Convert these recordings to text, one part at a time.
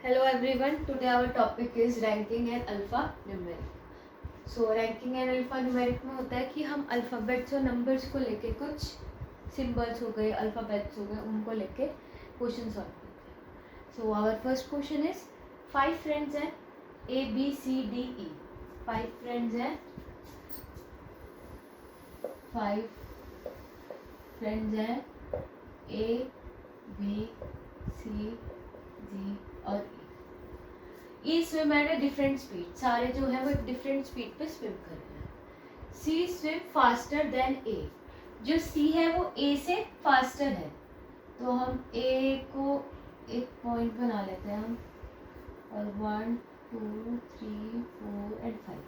Hello everyone. Today our topic is ranking and alphanumeric. So ranking and alphanumeric में होता है कि हम अल्फ़ाबेट्स और नंबर्स को लेके कुछ सिंबल्स हो गए, अल्फ़ाबेट्स हो गए, उनको लेके क्वेश्चन सॉल्व करते हैं. So our first question is 5 friends हैं A B C D E. 5 friends हैं, 5 friends हैं A B C D और E swim at a different speed. सारे जो है वो डिफरेंट स्पीड पे स्विम कर रहे हैं. सी स्विम फास्टर देन ए. जो सी है वो ए से फास्टर है, तो हम ए को एक पॉइंट बना लेते हैं हम, और 1 2 3 4 एंड 5.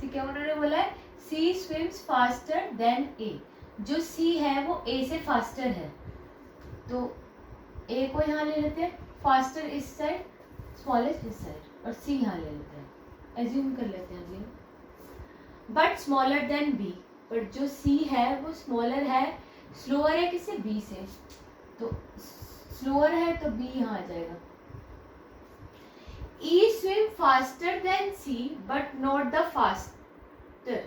ठीक है, उन्होंने बोला है सी स्विम्स फास्टर देन ए. जो सी है वो ए से फास्टर है, तो ए को यहाँ ले लेते हैं, फास्टर इस साइड, स्मॉलेस्ट इस साइड, और सी यहाँ ले लेते हैं, एज्यूम कर लेते हैं अभी. But smaller than B. But जो सी है वो स्मॉलर है, स्लोअर है किससे, बी से, तो स्लोअर है तो बी यहाँ आ जाएगा. E swim faster than C but not the faster.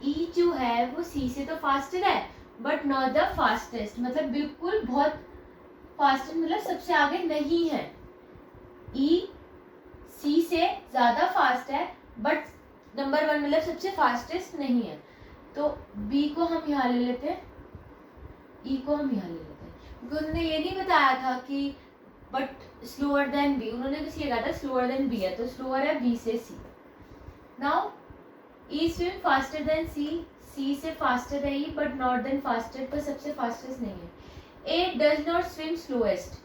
E जो है वो सी से तो फास्टर है बट नॉट द फास्टेस्ट, मतलब बिल्कुल बहुत फास्टर, मतलब सबसे आगे नहीं है. ई सी से ज़्यादा फास्ट है बट नंबर 1 मतलब सबसे फास्टेस्ट नहीं है, तो बी को हम यहाँ ले लेते हैं, ई को हम यहाँ ले लेते हैं. क्योंकि उन्होंने ये नहीं बताया था कि बट स्लोअर देन बी, उन्होंने बस ये कहा था स्लोअर देन बी है, तो स्लोअर है बी से C. Now E swim faster than C. C से फास्टर है E but not than faster, पर सबसे फास्टेस्ट नहीं है. A does not swim slowest.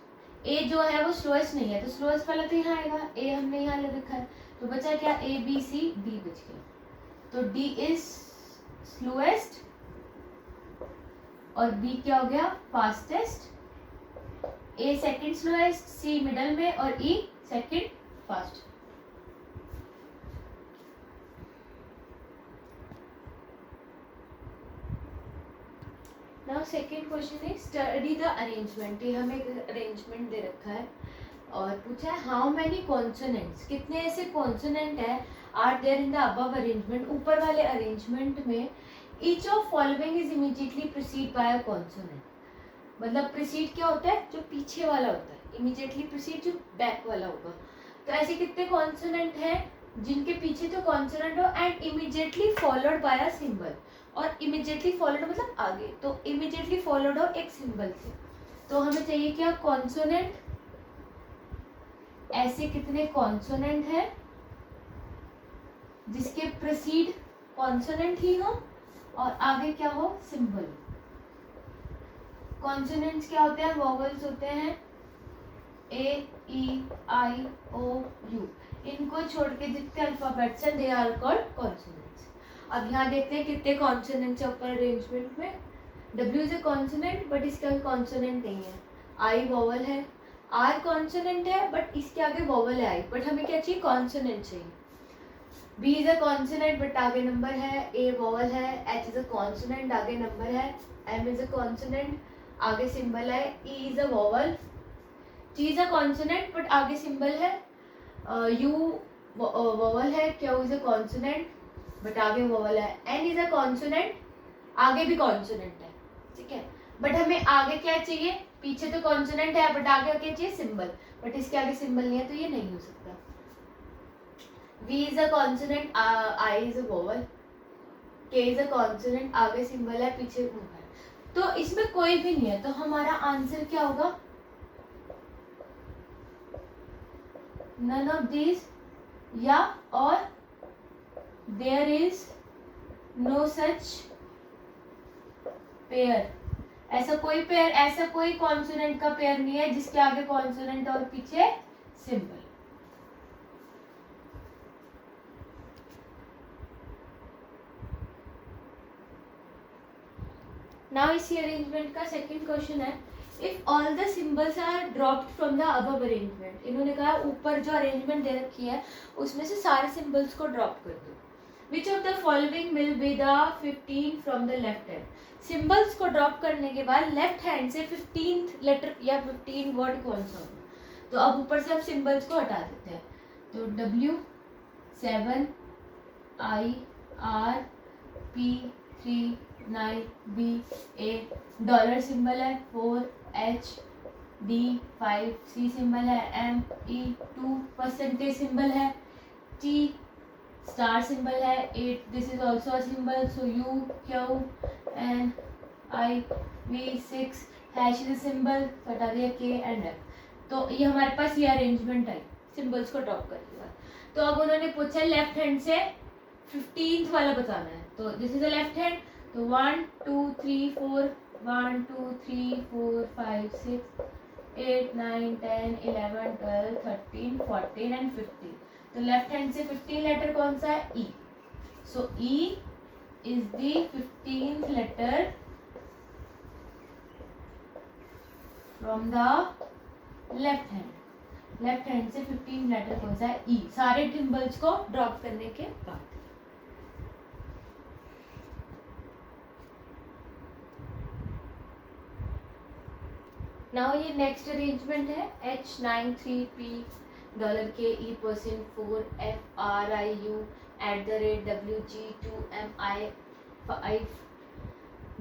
A जो है वो स्लोएस्ट नहीं है, तो स्लोएस्ट वाला तो यहाँ आएगा, ए हमने यहाँ ले रखा है, तो बचा क्या, ए बी सी डी बच गया. तो डी इज स्लोएस्ट और बी क्या हो गया, fastest. A second slowest, C middle में और E second fast. Now second question is study the arrangement. ये हमें एक अरेंजमेंट दे रखा है और पूछा है हाउ मैनी कॉन्सोनेंट्स, कितने ऐसे कॉन्सोनेंट है are there in the above arrangement, ऊपर वाले अरेंजमेंट में. Each of following is immediately preceded by a consonant. मतलब प्रीसीड क्या होता है, जो पीछे वाला होता है, इमीडिएटली प्रीसीड जो बैक वाला होगा. तो ऐसे कितने कॉन्सोनेंट हैं जिनके पीछे तो कॉन्सोनेंट हो and immediately followed by a symbol. और इमीडिएटली फॉलोड मतलब आगे, तो इमीडिएटली फॉलोड हो एक सिंबल से. तो हमें चाहिए क्या, कॉन्सोनेंट. ऐसे कितने कॉन्सोनेंट है जिसके प्रीसीड कॉन्सोनेंट ही हो और आगे क्या हो, सिंबल. कॉन्सोनेंट्स क्या होते हैं, वोवेल्स होते हैं, ए ई आई ओ यू. इनको छोड़ के जितने अल्फाबेट्स हैं दे आर कॉल्ड कॉन्सोनेंट्स. अब यहाँ देखते हैं कितने कॉन्सोनेंट्स है ऊपर अरेंजमेंट में. W is a consonant but इसके आगे कॉन्सोनेंट नहीं है. I वोवल है, R कॉन्सोनेंट है बट इसके आगे वोवल है I, बट हमें क्या चाहिए, कॉन्सोनेंट चाहिए. B is a consonant but आगे नंबर है, A वोवल है, H इज अ कॉन्सोनेंट आगे नंबर है, M इज अ कॉन्सोनेंट आगे सिंबल है, E is a vowel, T is a consonant but आगे सिंबल है, U वोवल है, Q is a consonant but आगे वोवल है, N इज अ कॉन्सोनेंट आगे भी कॉन्सोनेंट है. ठीक है, बट हमें आगे क्या चाहिए, पीछे तो कॉन्सोनेंट है बट आगे क्या चाहिए, सिंबल. बट इसके आगे सिंबल नहीं है तो ये नहीं हो सकता. V is a consonant, I is a vowel, K is a consonant आगे सिंबल है पीछे वोवल है, तो इसमें कोई भी नहीं है. तो हमारा आंसर क्या होगा, नन ऑफ दीज, या or there is no such pair. ऐसा कोई पेयर, ऐसा कोई कॉन्सोनेंट का पेयर नहीं है जिसके आगे कॉन्सोनेंट और पीछे सिंबल. नाउ इसी अरेंजमेंट का सेकंड क्वेश्चन है, if all the symbols are dropped from the above arrangement. इन्होंने कहा ऊपर जो अरेंजमेंट दे रखी है उसमें से सारे सिंबल्स को ड्रॉप कर दो. Which of the following will be the 15 from the left hand. Symbols को ड्रॉप करने के बाद लेफ्ट हैंड से 15th लेटर या 15 वर्ड कौन सा होगा. तो अब ऊपर से हम सिंबल्स को हटा देते हैं। तो W 7 I R P 3 9 B A dollar symbol है, 4 H D 5 C सिंबल है, M E 2 परसेंटेज सिंबल है, T स्टार सिंबल है, 8 this is also a symbol, so U Q N I V 6 hash is symbol, हटा दिया K and F। तो ये हमारे पास ये अरेंजमेंट है सिंबल्स को ड्रॉप करने के बाद। तो अब उन्होंने पूछा लेफ्ट हैंड से 15th वाला बताना है। तो this is the left hand, तो 1 2 3 4 1 2 3 4 5 6 8 9 10 11 12 13 14 एंड 15। तो लेफ्ट हैंड से 15 लेटर कौन सा है? E. So E is the 15th letter from the left hand. Left hand से 15 लेटर कौन सा है? ई। सारे सिंबल्स को ड्रॉप करने के बाद। नाउ ये नेक्स्ट अरेंजमेंट है, H93P $K $4 FRIU @WG2MI 5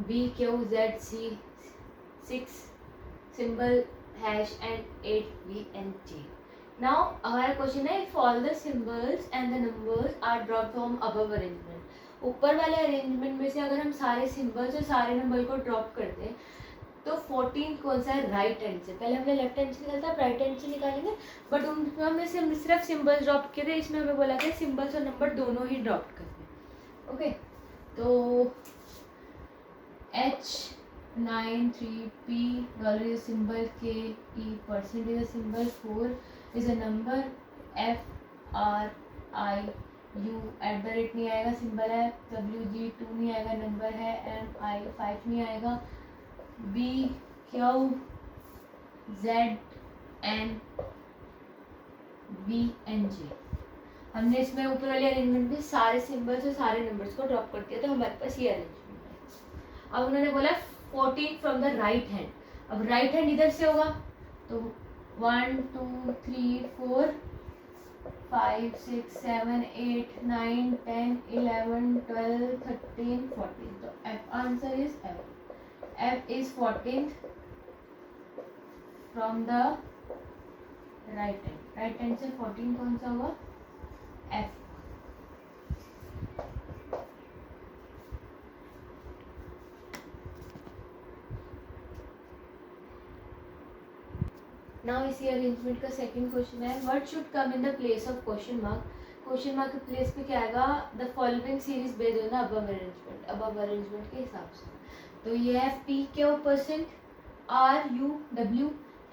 BQZC 6 symbol hash and 8 VNT। Now हमारा क्वेश्चन है if all the symbols and the numbers are dropped from above arrangement। ऊपर वाले अरेंजमेंट में से अगर हम सारे सिंबल्स और सारे नंबर को ड्रॉप कर दें तो 14 कौन सा है? राइट हैंड से। पहले हमने लेफ्ट हैंड से निकाला था, राइट हैंड से निकालेंगे, बट उनमें हमने सिर्फ सिंबल्स ड्रॉप किए थे, इसमें हमें बोला था सिंबल्स और नंबर दोनों ही ड्रॉप करने। ओके, तो H93P dollar is symbol, K E percent is a symbol, 4 is a number, FRIU @ नहीं आएगा, सिंबल है, WG2 नहीं आएगा, नंबर है, MI 5 नहीं आएगा, B Q Z N V N J। हमने इसमें ऊपर वाले अरेंजमेंट में सारे सिंबल्स और सारे नंबर्स को ड्रॉप कर दिया, तो हमारे पास ये अरेंजमेंट है। अब उन्होंने बोला 14 फ्रॉम द राइट हैंड। अब राइट हैंड इधर से होगा, तो 1 2 3 4 5 6 7 8 9 10 11 12 13 14। तो F answer is F। F is 14th from the right hand। Right hand से 14 कौन सा होगा? F। नाउ इसी अरेंजमेंट का सेकंड क्वेश्चन है, what should come in the place of question mark. Question mark के प्लेस पे क्या आएगा? The following series based on the above arrangement के हिसाब से। तो ये है P Q percent, R U W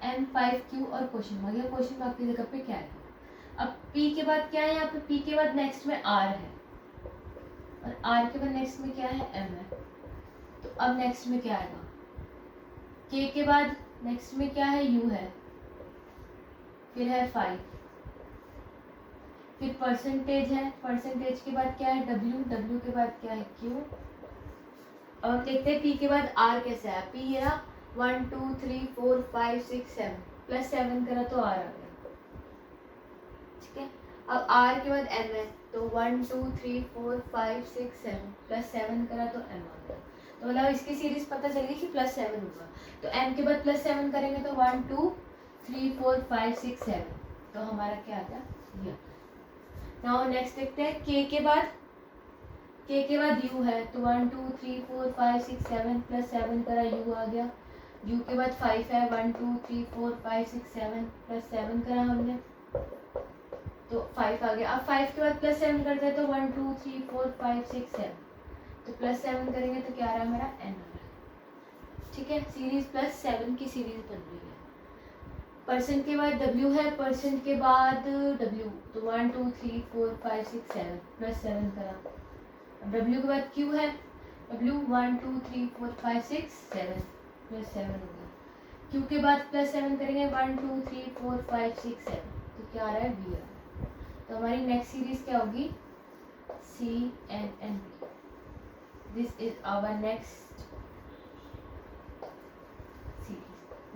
M 5 Q और क्वेश्चन मार्क। या क्वेश्चन मार्क की जगह पे क्या है? अब P के बाद क्या है? यहाँ पे P के बाद नेक्स्ट में R है और R के बाद नेक्स्ट में क्या है? M है। तो अब नेक्स्ट में क्या आएगा? K के बाद नेक्स्ट में क्या है? U है, फिर है 5, फिर परसेंटेज है, परसेंटेज के बाद क्या है? W, W के बाद क्या है? Q। अब हम देखते हैं P के बाद R कैसे आया। P ये रहा 1 2 3 4 5 6 7 प्लस 7 करा तो R आ गया, ठीक है। अब R के बाद M है, तो 1 2 3 4 5 6 7 प्लस 7 करा तो M आ गया। तो मतलब इसकी सीरीज पता चल गई कि +7 होगा। तो M के बाद +7 करेंगे तो 1 2 3 4 5 6 7, तो हमारा क्या आ गया? ये। नाउ नेक्स्ट देखते हैं K के बाद U है, तो 1 2 3 4 5 6 7 प्लस 7 करा U आ गया। U के बाद 5 है, 1 2 3 4 5 6 7 प्लस 7 करा हमने, तो 5 आ गया। अब 5 के बाद +7 करते हैं तो 1 2 3 4 5 6 7, तो +7 करेंगे तो क्या आ रहा है? हमारा N आ रहा है, ठीक है। सीरीज +7 की सीरीज बन रही है। परसेंट के बाद W है, परसेंट के बाद W, तो 1 2 3 4 5 6 7 प्लस 7 करा। अब W के बाद Q है, W 1 2 3 4 5 6 7 प्लस 7 हो गया। Q के बाद +7 करेंगे 1 2 3 4 5 6 7, तो क्या आ रहा है? V आ रहा है। तो हमारी नेक्स्ट सीरीज क्या होगी? C N N V। This is our next series.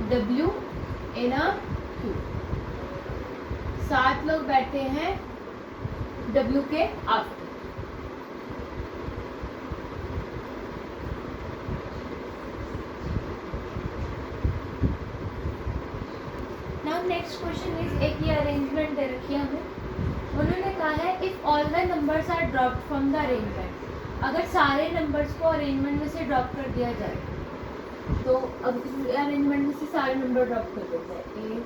W in a Q। 7 लोग बैठे हैं W के after. Now next question is, एक ये अरेंजमेंट दे रखी है हमें। उन्होंने कहा है if all the numbers are dropped from the arrangement, अगर सारे नंबर्स को अरेंजमेंट में से ड्रॉप कर दिया जाए, तो अब अरेंजमेंट में से सारे नंबर ड्रॉप कर देते हैं।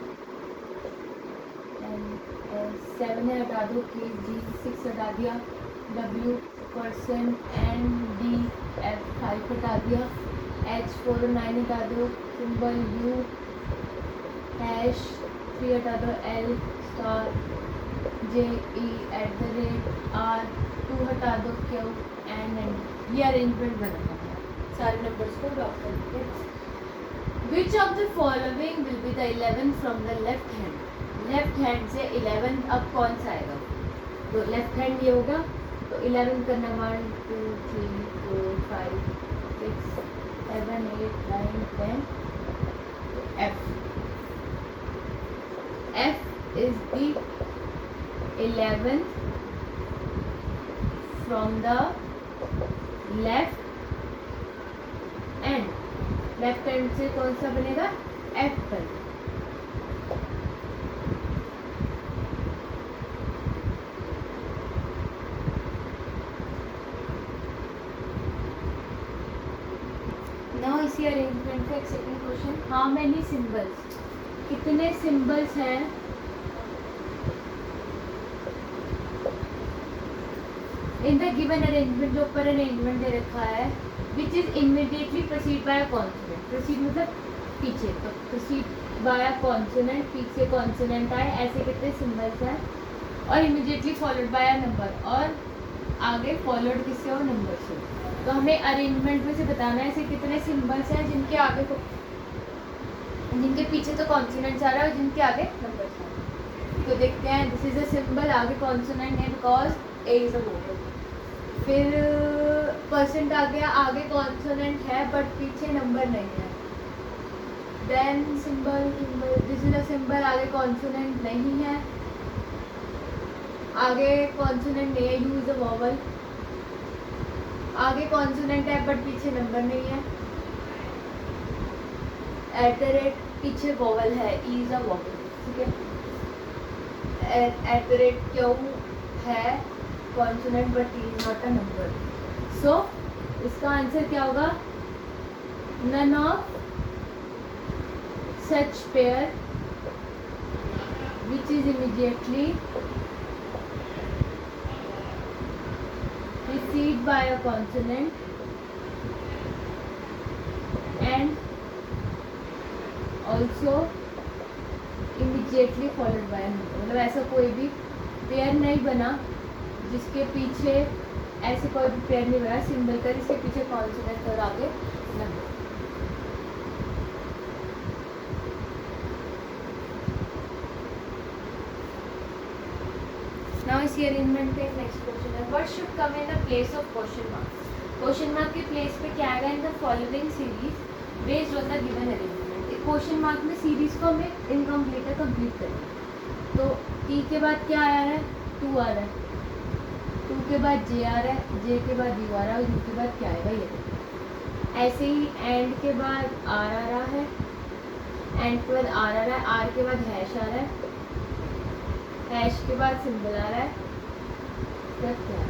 A 7 है, हटा दो, K G 6 हटा दिया, W % N D F 5 हटा दिया, H 4 और 9 हटा दो, सिंबल U हैश 3 हटा दो, L star J E @ R 2 हटा दो, Q N N। ये अरेंजमेंट बना है, सारे नंबर्स को ड्रॉप करके। Which of the following will be the 11 from the left hand? Left hand से 11 अब कौन सा आएगा? तो लेफ्ट हैंड ये होगा, तो 11 करना 1 2 3 4 5 6 7 8 9 10। F is the 11th from the left hand। Left hand से कौन सा बनेगा? F पर। इसी अरेंजमेंट का एक second question, how many symbols, कितने सिंबल्स हैं इन द गिवन अरेंजमेंट, जो ऊपर अरेंजमेंट दे रखा है, विच is immediately proceed bye consonant. Proceed मतलब पीछे, तो प्रोसीड बाय कॉन्सोनेंट, पीछे कॉन्सोनेंट आए, ऐसे कितने सिंबल्स हैं, और immediately followed by a number, और आगे फॉलोड किससे हो? नंबर से। तो हमें अरेंजमेंट में से बताना है ऐसे कितने सिंबल्स हैं जिनके आगे को, जिनके पीछे तो कॉन्सोनेंट्स आ रहा है और जिनके आगे नंबर्स आ रहे हैं। तो देखते हैं, दिस इज अ सिंबल, आगे कॉन्सोनेंट है because A is a vowel. फिर परसेंट आ गया, आगे कॉन्सोनेंट है बट पीछे नंबर नहीं है। Then symbol, this is a symbol, आगे कॉन्सोनेंट नहीं है, आगे कॉन्सोनेंट नहीं है, यू इज अ वोवेल। आगे कॉन्सोनेंट है बट पीछे नंबर नहीं है, @ पीछे वोवेल है, ई इज अ वोवेल, ठीक है। @ क्यों है consonant but E is not a number. So इसका आंसर क्या होगा? None of such pair which is immediately preceded by a consonant and also immediately followed by a number। मतलब ऐसा कोई भी पेयर नहीं बना जिसके पीछे, ऐसे कोई भी पेयर नहीं बना सिंबल का जिसके पीछे कॉन्सोनेंट और आगे नंबर। नाउ इसी अरेंजमेंट पे नेक्स्ट क्वेश्चन है, what should come in the place of question mark. Question mark के प्लेस पे क्या आएगा? In the following series based on the given arrangement. Question mark में सीरीज को हमें इनकम्प्लीट है कंप्लीट करना। तो टी के बाद क्या आ रहा है? 2 आ रहा है, 2 के बाद जे आ रहा है, जे के बाद यू आ रहा है, और यू के बाद क्या आएगा? ये ऐसे ही एंड के बाद आर आ रहा है, एंड के बाद आर आ रहा है, आर के बाद हैश आ रहा है, हैश के बाद सिंबल आ रहा है, फिर क्या है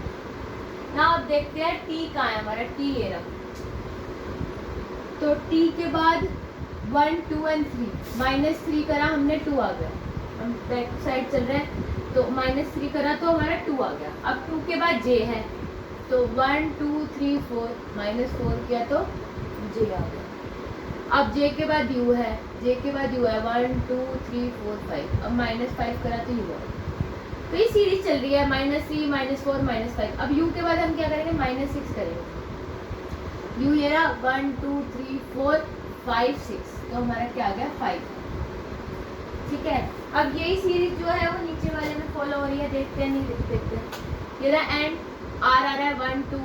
ना। अब देखते हैं टी कहाँ है हमारा, टी ये रहा। तो टी के बाद 1 2 और 3, -3 करा हमने, 2 आ गया। हम बैक साइड चल रहे हैं, तो -3 करा तो हमारा 2 आ गया। अब 2 के बाद जे है, तो 1 2 3 4, -4 किया तो जे आ गया। अब जे के बाद यू है, जे के बाद यू है, 1 2 3 4 5, अब -5 करा तो यू है। तो ये सीरीज चल रही है, -3 -4 -5। अब यू के बाद हम क्या करेंगे? -6 करेंगे। यू ये रहा 1 2 3 4 5 6, तो हमारा क्या आ गया? 5, ठीक है। अब यही सीरीज जो है वो नीचे वाले में फॉलो हो रही है, देखते हैं नहीं देखते हैं। ये रहा एंड, आर आ रहा है 1 2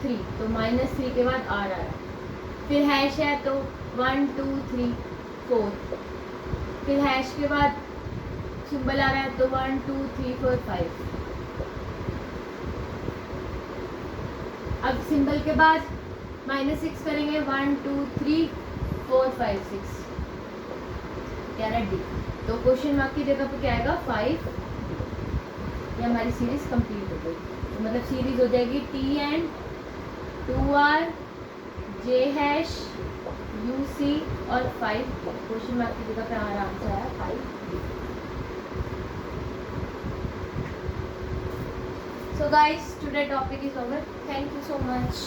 3, तो -3 के बाद आर आ रहा है। फिर हैश है तो 1 2 3, 4, फिर हैश के बाद सिंबल आ रहा है तो 1 2 3 4 5। अब सिंबल के बाद -6 करेंगे 1 2 3 4 5 6, क्या है डी। तो क्वेश्चन मार्क की जगह पे क्या आएगा 5। ये हमारी सीरीज कंप्लीट हो गई। तो मतलब सीरीज हो जाएगी TN 2R J#, UC और 5। क्वेश्चन मार्क की जगह पे हमारा आंसर आया 5। So guys, today topic is over. Thank you so much.